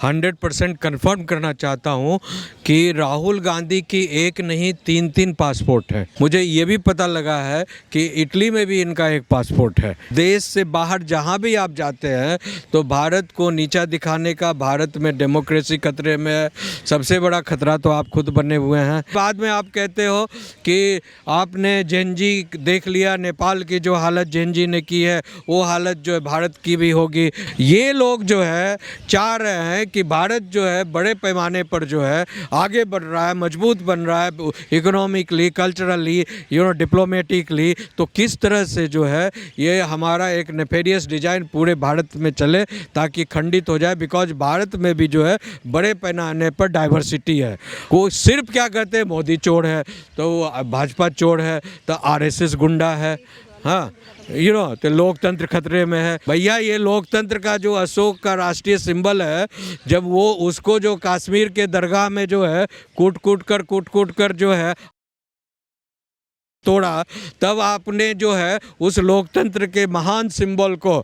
100% confirm करना चाहता हूँ कि राहुल गांधी की एक नहीं तीन पासपोर्ट है। मुझे ये भी पता लगा है कि इटली में भी इनका एक पासपोर्ट है। देश से बाहर जहाँ भी आप जाते हैं तो भारत को नीचा दिखाने का, भारत में डेमोक्रेसी खतरे में है। सबसे बड़ा खतरा तो आप खुद बने हुए हैं। बाद में आप कहते हो कि आपने जेनजी देख लिया, नेपाल की जो हालत जेनजी ने की है वो हालत जो है भारत की भी होगी। ये लोग जो है चाह रहे हैं कि भारत जो है बड़े पैमाने पर जो है आगे बढ़ रहा है, मजबूत बन रहा है इकोनॉमिकली, कल्चरली, डिप्लोमेटिकली। तो किस तरह से जो है ये हमारा एक नेफेरियस डिजाइन पूरे भारत में चले ताकि खंडित हो जाए। बिकॉज भारत में भी जो है बड़े पैमाने पर डाइवर्सिटी है। वो सिर्फ क्या कहते हैं, मोदी चोर है तो भाजपा चोर है तो आरएसएस गुंडा है। हाँ, तो लोकतंत्र खतरे में है। भैया ये लोकतंत्र का जो अशोक का राष्ट्रीय सिंबल है, जब वो उसको जो कश्मीर के दरगाह में जो है कूट कूट कर जो है तोड़ा, तब आपने जो है उस लोकतंत्र के महान सिंबल को,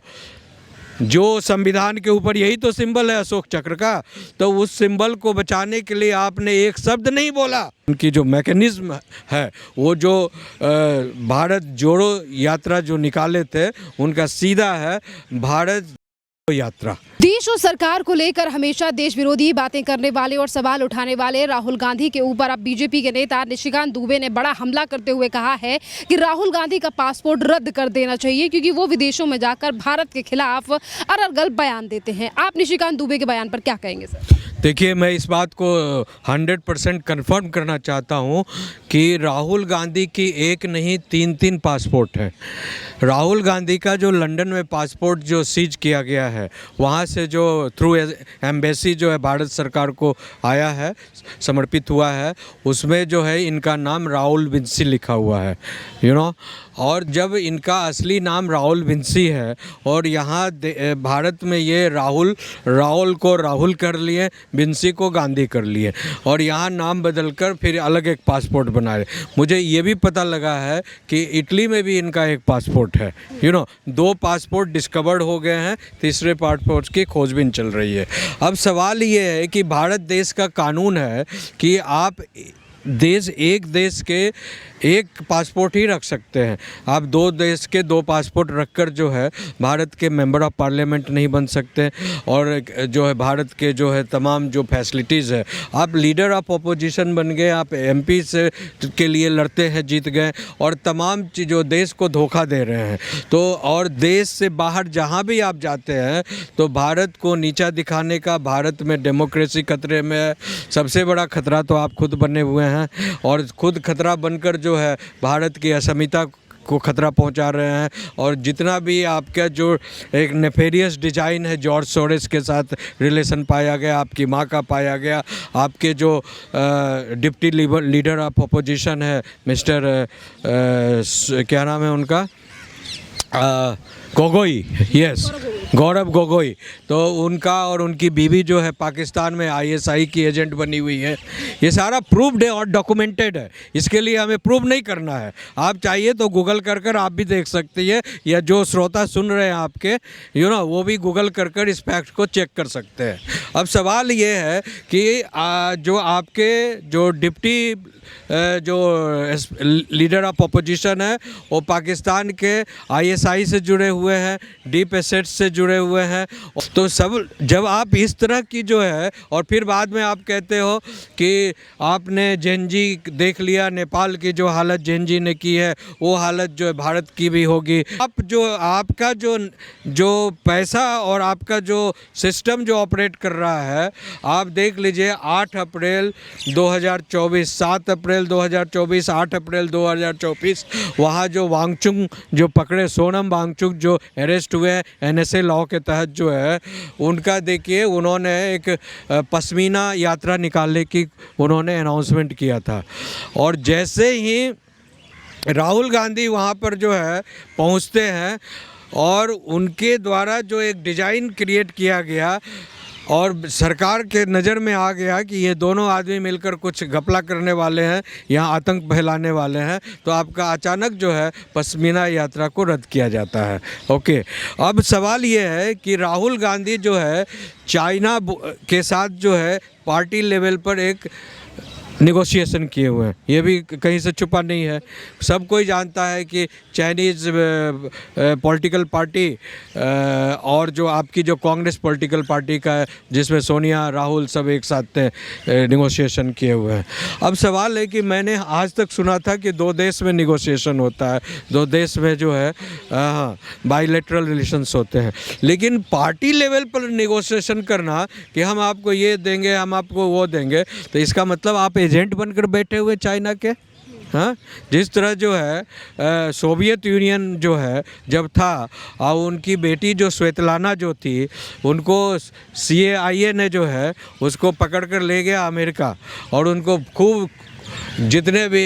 जो संविधान के ऊपर यही तो सिंबल है अशोक चक्र का, तो उस सिंबल को बचाने के लिए आपने एक शब्द नहीं बोला। उनकी जो मैकेनिज्म है, वो जो भारत जोड़ो यात्रा जो निकाले थे, उनका सीधा है भारत यात्रा। देश और सरकार को लेकर हमेशा देश विरोधी बातें करने वाले और सवाल उठाने वाले राहुल गांधी के ऊपर अब बीजेपी के नेता निशिकांत दुबे ने बड़ा हमला करते हुए कहा है कि राहुल गांधी का पासपोर्ट रद्द कर देना चाहिए क्योंकि वो विदेशों में जाकर भारत के खिलाफ अरगल बयान देते हैं। आप निशिकांत दुबे के बयान पर क्या कहेंगे सर? देखिए, मैं इस बात को 100% कन्फर्म करना चाहता हूँ कि राहुल गांधी की एक नहीं तीन पासपोर्ट है। राहुल गांधी का जो लंदन में पासपोर्ट जो सीज किया गया है, वहाँ से जो थ्रू एम्बेसी जो है भारत सरकार को आया है, समर्पित हुआ है, उसमें जो है इनका नाम राहुल विंसी लिखा हुआ है। और जब इनका असली नाम राहुल विंसी है और यहाँ भारत में ये राहुल को राहुल कर लिए, विंसी को गांधी कर लिए और यहाँ नाम बदलकर फिर अलग एक पासपोर्ट बनाए। मुझे ये भी पता लगा है कि इटली में भी इनका एक पासपोर्ट है। 2 पासपोर्ट डिस्कवर्ड हो गए हैं, तीसरे पासपोर्ट की खोजबीन चल रही है। अब सवाल ये है कि भारत देश का कानून है कि आप एक देश के एक पासपोर्ट ही रख सकते हैं। आप 2 देश के 2 पासपोर्ट रखकर जो है भारत के मेंबर ऑफ पार्लियामेंट नहीं बन सकते और जो है भारत के जो है तमाम जो फैसिलिटीज़ है, आप लीडर ऑफ अपोजिशन बन गए, आप एमपी से के लिए लड़ते हैं, जीत गए और तमाम जो देश को धोखा दे रहे हैं। तो और देश से बाहर जहाँ भी आप जाते हैं तो भारत को नीचा दिखाने का, भारत में डेमोक्रेसी खतरे में है। सबसे बड़ा खतरा तो आप खुद बने हुए हैं और खुद खतरा बनकर जो है भारत की असमिता को खतरा पहुंचा रहे हैं। और जितना भी आपका जो एक नेफेरियस डिजाइन है, जॉर्ज सोरेस के साथ रिलेशन पाया गया, आपकी माँ का पाया गया, आपके जो डिप्टी लीडर ऑफ अपोजिशन है मिस्टर क्या नाम है उनका, गोगोई, यस, गौरव गोगोई, तो उनका और उनकी बीवी जो है पाकिस्तान में आईएसआई की एजेंट बनी हुई है। ये सारा प्रूव्ड है और डॉक्यूमेंटेड है। इसके लिए हमें प्रूव नहीं करना है। आप चाहिए तो गूगल कर आप भी देख सकती है, या जो श्रोता सुन रहे हैं आपके वो भी गूगल कर इस फैक्ट को चेक कर सकते हैं। अब सवाल ये है कि जो आपके जो डिप्टी जो लीडर ऑफ अपोजिशन है वो पाकिस्तान के आईएसआई से जुड़े हुए हैं, डीप एसेट्स से जुड़े हुए हैं। तो सब जब आप इस तरह की जो है और फिर बाद में आप कहते हो कि आपने जेनजी देख लिया, नेपाल की जो हालत जेनजी ने की है वो हालत जो है भारत की भी होगी। आप जो आपका जो पैसा और आपका जो सिस्टम जो ऑपरेट कर रहा है, आप देख लीजिए 8 अप्रैल 2024, 7 अप्रैल 2024, 8 अप्रैल 2024 वहाँ जो वांगचुक जो पकड़े, सोनम वांगचुक जो अरेस्ट हुए एनएसए लॉ के तहत जो है, उनका देखिए उन्होंने एक पश्मीना यात्रा निकालने की उन्होंने अनाउंसमेंट किया था। और जैसे ही राहुल गांधी वहाँ पर जो है पहुँचते हैं और उनके द्वारा जो एक डिज़ाइन क्रिएट किया गया और सरकार के नज़र में आ गया कि ये दोनों आदमी मिलकर कुछ घपला करने वाले हैं, यहाँ आतंक फैलाने वाले हैं, तो आपका अचानक जो है पश्मीना यात्रा को रद्द किया जाता है। ओके, अब सवाल ये है कि राहुल गांधी जो है चाइना के साथ जो है पार्टी लेवल पर एक निगोशिएशन किए हुए हैं, ये भी कहीं से छुपा नहीं है। सब कोई जानता है कि चाइनीज़ पॉलिटिकल पार्टी और जो आपकी जो कांग्रेस पॉलिटिकल पार्टी का है, जिसमें सोनिया राहुल सब एक साथ निगोशिएशन किए हुए हैं। अब सवाल है कि मैंने आज तक सुना था कि दो देश में निगोशिएशन होता है, दो देश में जो है बाइलेटरल रिलेशंस होते हैं, लेकिन पार्टी लेवल पर निगोशिएशन करना कि हम आपको ये देंगे, हम आपको वो देंगे, तो इसका मतलब आप एजेंट बनकर बैठे हुए चाइना के। हाँ, जिस तरह जो है सोवियत यूनियन जो है जब था और उनकी बेटी जो स्वेतलाना जो थी, उनको CIA ने जो है उसको पकड़ कर ले गया अमेरिका, और उनको खूब जितने भी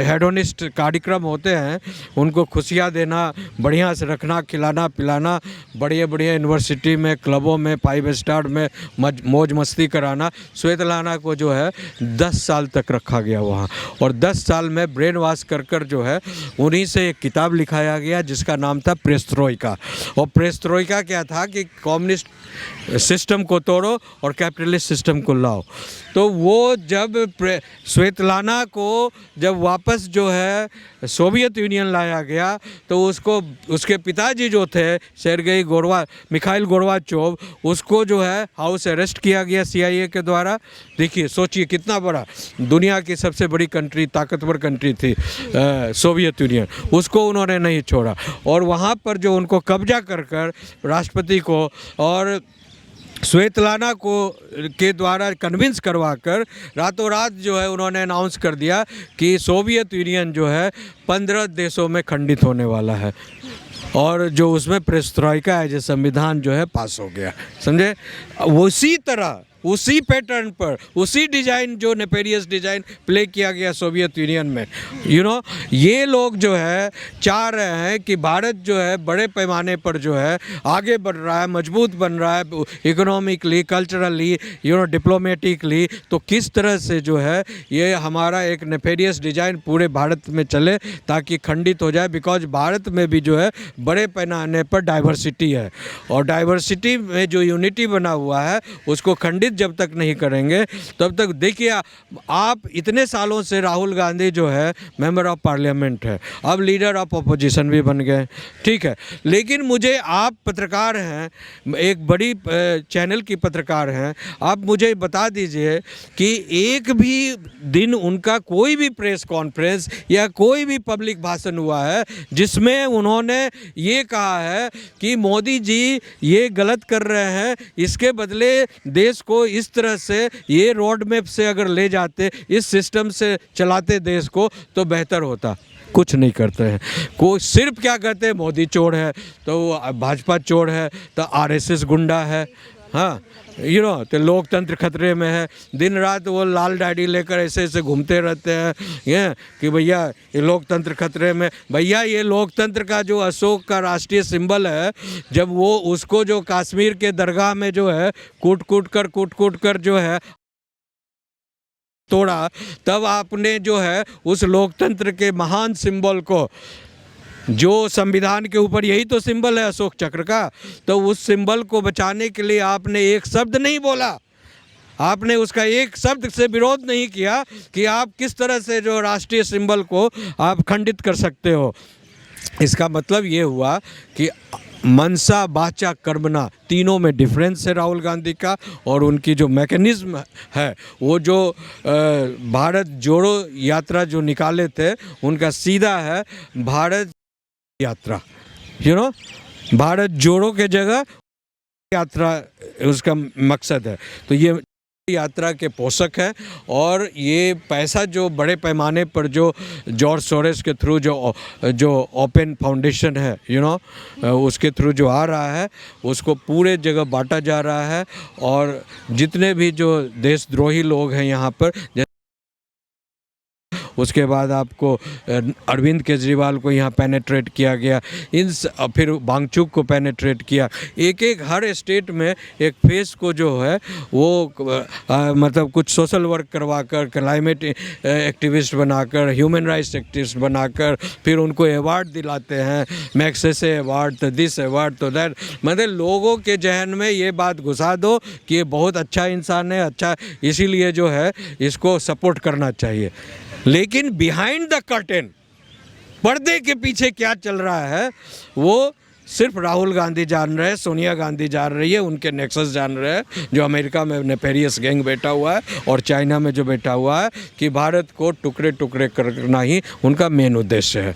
हेडोनिस्ट कार्यक्रम होते हैं उनको खुशियाँ देना, बढ़िया से रखना, खिलाना पिलाना, बढ़िया बढ़िया यूनिवर्सिटी में, क्लबों में, 5 स्टार में मौज मस्ती कराना। स्वेतलाना को जो है 10 साल तक रखा गया वहाँ, और 10 साल में ब्रेन वॉश कर कर जो है उन्हीं से एक किताब लिखाया गया जिसका नाम था प्रेस्ट्रोइका। और प्रेस्ट्रोइका क्या था कि कम्युनिस्ट सिस्टम को तोड़ो और कैपिटलिस्ट सिस्टम को लाओ। तो वो जब स्वेतलाना को जब वापस जो है सोवियत यूनियन लाया गया, तो उसको उसके पिताजी जो थे सेर्गेई मिखाइल गोर्बाचोव, उसको जो है हाउस अरेस्ट किया गया CIA के द्वारा। देखिए, सोचिए कितना बड़ा, दुनिया की सबसे बड़ी कंट्री, ताकतवर कंट्री थी सोवियत यूनियन, उसको उन्होंने नहीं छोड़ा, और वहाँ पर जो उनको कब्जा कर कर राष्ट्रपति को और स्वेतलाना को के द्वारा कन्विंस करवा कर रातों रात जो है उन्होंने अनाउंस कर दिया कि सोवियत यूनियन जो है 15 देशों में खंडित होने वाला है, और जो उसमें पेरेस्ट्रोइका है जो संविधान जो है पास हो गया। समझे? उसी तरह, उसी पैटर्न पर, उसी डिज़ाइन जो नेपेरियस डिज़ाइन प्ले किया गया सोवियत यूनियन में। ये लोग जो है चाह रहे हैं कि भारत जो है बड़े पैमाने पर जो है आगे बढ़ रहा है, मजबूत बन रहा है इकोनॉमिकली, कल्चरली, डिप्लोमेटिकली, तो किस तरह से जो है ये हमारा एक नेपेरियस डिज़ाइन पूरे भारत में चले ताकि खंडित हो जाए। बिकॉज भारत में भी जो है बड़े पैमाने पर डाइवर्सिटी है, और डाइवर्सिटी में जो यूनिटी बना हुआ है उसको खंडित जब तक नहीं करेंगे तब तक। देखिए, आप इतने सालों से राहुल गांधी जो है मेंबर ऑफ पार्लियामेंट है, अब लीडर ऑफ अपोजिशन भी बन गए, ठीक है, लेकिन मुझे, आप पत्रकार हैं, एक बड़ी चैनल की पत्रकार हैं, आप मुझे बता दीजिए कि एक भी दिन उनका कोई भी प्रेस कॉन्फ्रेंस या कोई भी पब्लिक भाषण हुआ है जिसमें उन्होंने ये कहा है कि मोदी जी ये गलत कर रहे हैं, इसके बदले देश को इस तरह से, ये रोड मैप से अगर ले जाते, इस सिस्टम से चलाते देश को, तो बेहतर होता। कुछ नहीं करते हैं, कोई सिर्फ क्या कहते हैं, मोदी चोर है तो भाजपा चोर है तो RSS गुंडा है। हाँ, तो लोकतंत्र खतरे में है, दिन रात वो लाल डायरी लेकर ऐसे ऐसे घूमते रहते हैं ये कि भैया ये लोकतंत्र खतरे में। भैया, ये लोकतंत्र का जो अशोक का राष्ट्रीय सिंबल है, जब वो उसको जो कश्मीर के दरगाह में जो है कूट कूट कर जो है तोड़ा, तब आपने जो है उस लोकतंत्र के महान सिंबल को, जो संविधान के ऊपर यही तो सिंबल है अशोक चक्र का, तो उस सिंबल को बचाने के लिए आपने एक शब्द नहीं बोला, आपने उसका एक शब्द से विरोध नहीं किया कि आप किस तरह से जो राष्ट्रीय सिंबल को आप खंडित कर सकते हो। इसका मतलब ये हुआ कि मनसा, वाचा, कर्मणा, तीनों में डिफरेंस है राहुल गांधी का, और उनकी जो मैकेनिज्म है, वो जो भारत जोड़ो यात्रा जो निकाले थे, उनका सीधा है भारत यात्रा। भारत जोड़ो के जगह यात्रा उसका मकसद है। तो ये यात्रा के पोषक है, और ये पैसा जो बड़े पैमाने पर जो जॉर्ज सोरेस के थ्रू जो ओपन फाउंडेशन है उसके थ्रू जो आ रहा है, उसको पूरे जगह बांटा जा रहा है। और जितने भी जो देशद्रोही लोग हैं यहाँ पर, उसके बाद आपको अरविंद केजरीवाल को यहाँ पेनेट्रेट किया गया, फिर वांगचुक को पेनेट्रेट किया। एक एक हर स्टेट में एक फेस को जो है वो मतलब कुछ सोशल वर्क करवा कर, क्लाइमेट एक्टिविस्ट बनाकर, ह्यूमन राइट्स एक्टिविस्ट बनाकर फिर उनको अवार्ड दिलाते हैं, मैग्सेसे अवार्ड, तो दिस अवार्ड, तो दैट। मतलब लोगों के जहन में ये बात घुसा दो कि ये बहुत अच्छा इंसान है, अच्छा, इसीलिए जो है इसको सपोर्ट करना चाहिए। लेकिन बिहाइंड द कर्टेन, पर्दे के पीछे क्या चल रहा है वो सिर्फ राहुल गांधी जान रहे हैं, सोनिया गांधी जान रही है, उनके नेक्सस जान रहे हैं, जो अमेरिका में नेपेरियस गैंग बैठा हुआ है और चाइना में जो बैठा हुआ है, कि भारत को टुकड़े टुकड़े करना ही उनका मेन उद्देश्य है।